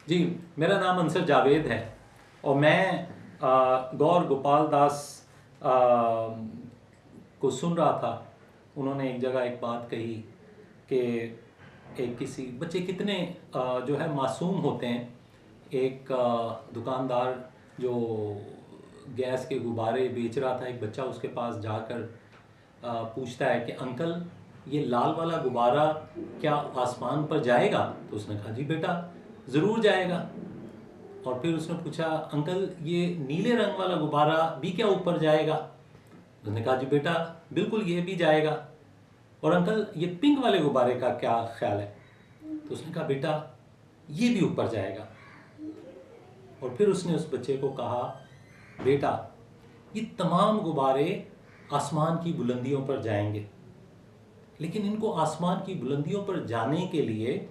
जी, मेरा नाम अंसर जावेद है और मैं गौर गोपाल दास आ, को सुन रहा था। उन्होंने एक जगह एक बात कही कि एक किसी बच्चे कितने जो है मासूम होते हैं। एक दुकानदार जो गैस के गुब्बारे बेच रहा था, एक बच्चा उसके पास जाकर पूछता है कि अंकल, ये लाल वाला गुब्बारा क्या आसमान पर जाएगा? तो उसने कहा जी बेटा, ज़रूर जाएगा। और फिर उसने पूछा अंकल, ये नीले रंग वाला गुब्बारा भी क्या ऊपर जाएगा? उसने कहा जी बेटा, बिल्कुल ये भी जाएगा। और अंकल, ये पिंक वाले गुब्बारे का क्या ख्याल है? तो उसने कहा बेटा, ये भी ऊपर जाएगा। और फिर उसने उस बच्चे को कहा बेटा, ये तमाम गुब्बारे आसमान की बुलंदियों पर जाएंगे, लेकिन इनको आसमान की बुलंदियों पर जाने के लिए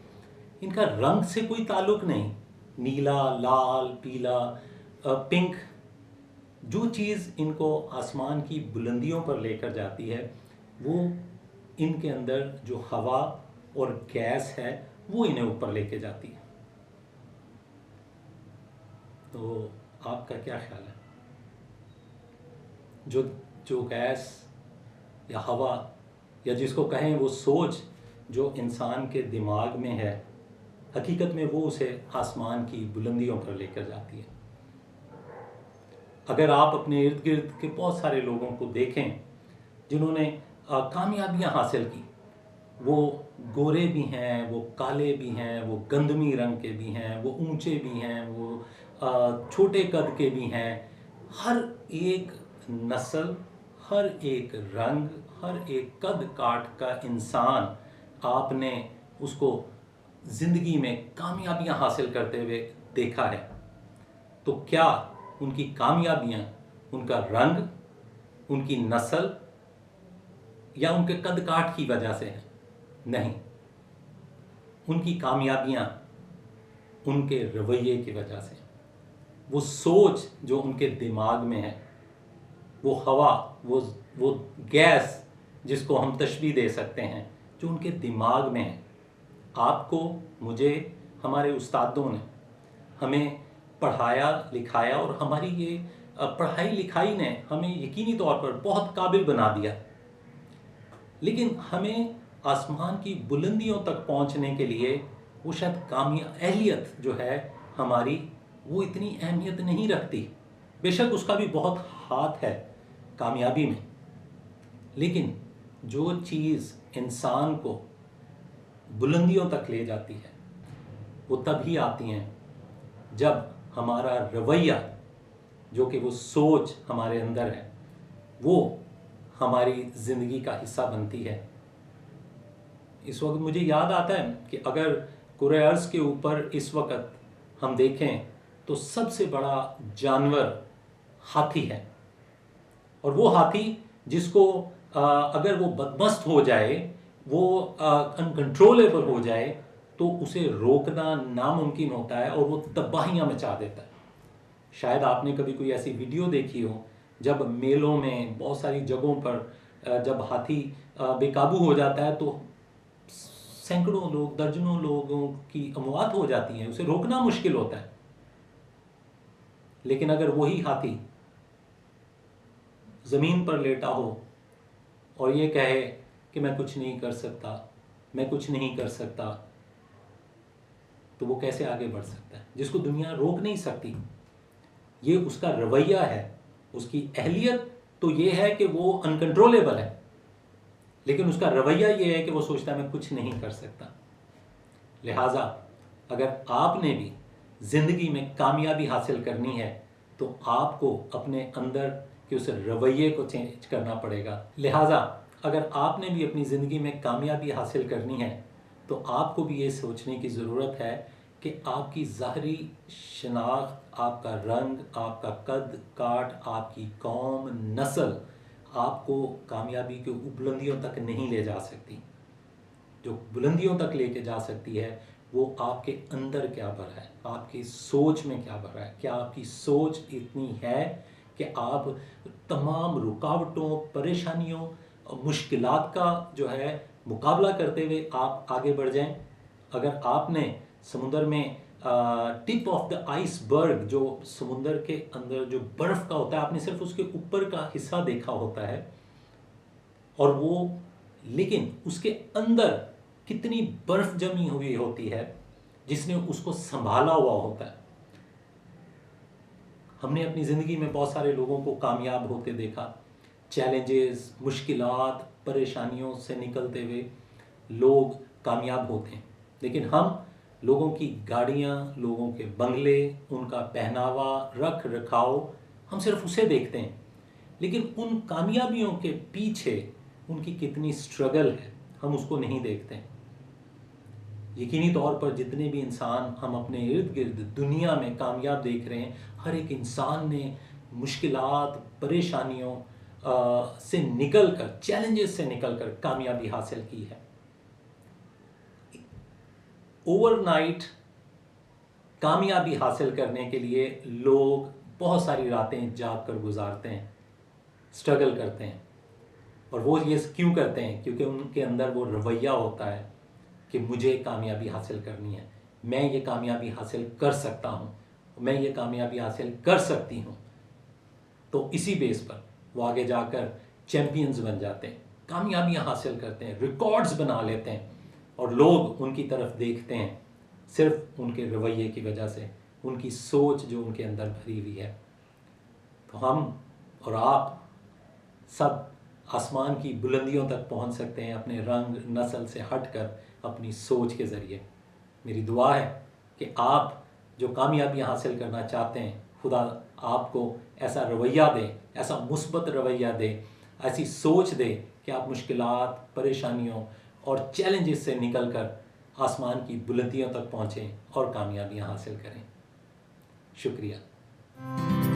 इनका रंग से कोई ताल्लुक नहीं। नीला, लाल, पीला, पिंक, जो चीज़ इनको आसमान की बुलंदियों पर लेकर जाती है वो इनके अंदर जो हवा और गैस है वो इन्हें ऊपर लेके जाती है। तो आपका क्या ख्याल है? जो जो गैस या हवा या जिसको कहें वो सोच जो इंसान के दिमाग में है, हकीकत में वो उसे आसमान की बुलंदियों पर लेकर जाती है। अगर आप अपने इर्द गिर्द के बहुत सारे लोगों को देखें जिन्होंने कामयाबियां हासिल की, वो गोरे भी हैं, वो काले भी हैं, वो गंधमी रंग के भी हैं, वो ऊंचे भी हैं, वो छोटे कद के भी हैं। हर एक नस्ल, हर एक रंग, हर एक कद काठ का इंसान आपने उसको ज़िंदगी में कामयाबियां हासिल करते हुए देखा है। तो क्या उनकी कामयाबियां उनका रंग, उनकी नस्ल या उनके कद काठ की वजह से है? नहीं, उनकी कामयाबियां उनके रवैये की वजह से, वो सोच जो उनके दिमाग में है, वो हवा, वो गैस जिसको हम तशबीह दे सकते हैं, जो उनके दिमाग में है। आपको, मुझे, हमारे उस्तादों ने हमें पढ़ाया लिखाया और हमारी ये पढ़ाई लिखाई ने हमें यकीनी तौर पर बहुत काबिल बना दिया। लेकिन हमें आसमान की बुलंदियों तक पहुंचने के लिए वो शायद अहलियत जो है हमारी, वो इतनी अहमियत नहीं रखती। बेशक उसका भी बहुत हाथ है कामयाबी में, लेकिन जो चीज़ इंसान को बुलंदियों तक ले जाती है वो तभी आती हैं जब हमारा रवैया, जो कि वो सोच हमारे अंदर है, वो हमारी ज़िंदगी का हिस्सा बनती है। इस वक्त मुझे याद आता है कि अगर कुरे अर्ज़ के ऊपर इस वक्त हम देखें तो सबसे बड़ा जानवर हाथी है। और वो हाथी जिसको अगर वो बदमस्त हो जाए, वो अनकंट्रोलेबल हो जाए, तो उसे रोकना नामुमकिन होता है और वो तबाहियां मचा देता है। शायद आपने कभी कोई ऐसी वीडियो देखी हो जब मेलों में बहुत सारी जगहों पर जब हाथी बेकाबू हो जाता है तो सैकड़ों लोग, दर्जनों लोगों की अमवात हो जाती हैं, उसे रोकना मुश्किल होता है। लेकिन अगर वही हाथी ज़मीन पर लेटा हो और ये कहे कि मैं कुछ नहीं कर सकता, मैं कुछ नहीं कर सकता, तो वो कैसे आगे बढ़ सकता है? जिसको दुनिया रोक नहीं सकती। ये उसका रवैया है, उसकी अहलियत तो ये है कि वो अनकंट्रोलेबल है, लेकिन उसका रवैया ये है कि वो सोचता है मैं कुछ नहीं कर सकता। लिहाजा अगर आपने भी ज़िंदगी में कामयाबी हासिल करनी है तो आपको अपने अंदर के उस रवैये को चेंज करना पड़ेगा। लिहाजा अगर आपने भी अपनी ज़िंदगी में कामयाबी हासिल करनी है तो आपको भी ये सोचने की ज़रूरत है कि आपकी ज़ाहरी शनाख्त, आपका रंग, आपका कद काठ, आपकी कौम, नस्ल आपको कामयाबी की बुलंदियों तक नहीं ले जा सकती। जो बुलंदियों तक लेके जा सकती है वो आपके अंदर क्या भरा है, आपकी सोच में क्या भरा है। क्या आपकी सोच इतनी है कि आप तमाम रुकावटों, परेशानियों, मुश्किलात का जो है मुकाबला करते हुए आप आगे बढ़ जाएं? अगर आपने समुद्र में टिप ऑफ द आइसबर्ग, जो समुंदर के अंदर जो बर्फ का होता है, आपने सिर्फ उसके ऊपर का हिस्सा देखा होता है, और वो, लेकिन उसके अंदर कितनी बर्फ जमी हुई होती है जिसने उसको संभाला हुआ होता है। हमने अपनी ज़िंदगी में बहुत सारे लोगों को कामयाब होते देखा, चैलेंजेस, मुश्किलात, परेशानियों से निकलते हुए लोग कामयाब होते हैं। लेकिन हम लोगों की गाड़ियाँ, लोगों के बंगले, उनका पहनावा, रख रखाव, हम सिर्फ उसे देखते हैं, लेकिन उन कामयाबियों के पीछे उनकी कितनी स्ट्रगल है हम उसको नहीं देखते। यकीनी तौर पर जितने भी इंसान हम अपने इर्द गिर्द दुनिया में कामयाब देख रहे हैं, हर एक इंसान ने मुश्किलात, परेशानियों से निकलकर, चैलेंजेस से निकलकर कामयाबी हासिल की है। ओवरनाइट कामयाबी हासिल करने के लिए लोग बहुत सारी रातें जाग कर गुजारते हैं, स्ट्रगल करते हैं। और वो ये क्यों करते हैं? क्योंकि उनके अंदर वो रवैया होता है कि मुझे कामयाबी हासिल करनी है, मैं ये कामयाबी हासिल कर सकता हूँ, मैं ये कामयाबी हासिल कर सकती हूँ। तो इसी बेस पर वो आगे जाकर चैंपियंस बन जाते हैं, कामयाबियाँ हासिल करते हैं, रिकॉर्ड्स बना लेते हैं, और लोग उनकी तरफ देखते हैं सिर्फ उनके रवैये की वजह से, उनकी सोच जो उनके अंदर भरी हुई है। तो हम और आप सब आसमान की बुलंदियों तक पहुंच सकते हैं अपने रंग नस्ल से हटकर, अपनी सोच के ज़रिए। मेरी दुआ है कि आप जो कामयाबियाँ हासिल करना चाहते हैं, खुदा आपको ऐसा रवैया दे, ऐसा मुस्बत रवैया दे, ऐसी सोच दे कि आप मुश्किलात, परेशानियों और चैलेंजेस से निकलकर आसमान की बुलंदियों तक पहुँचें और कामयाबियाँ हासिल करें। शुक्रिया।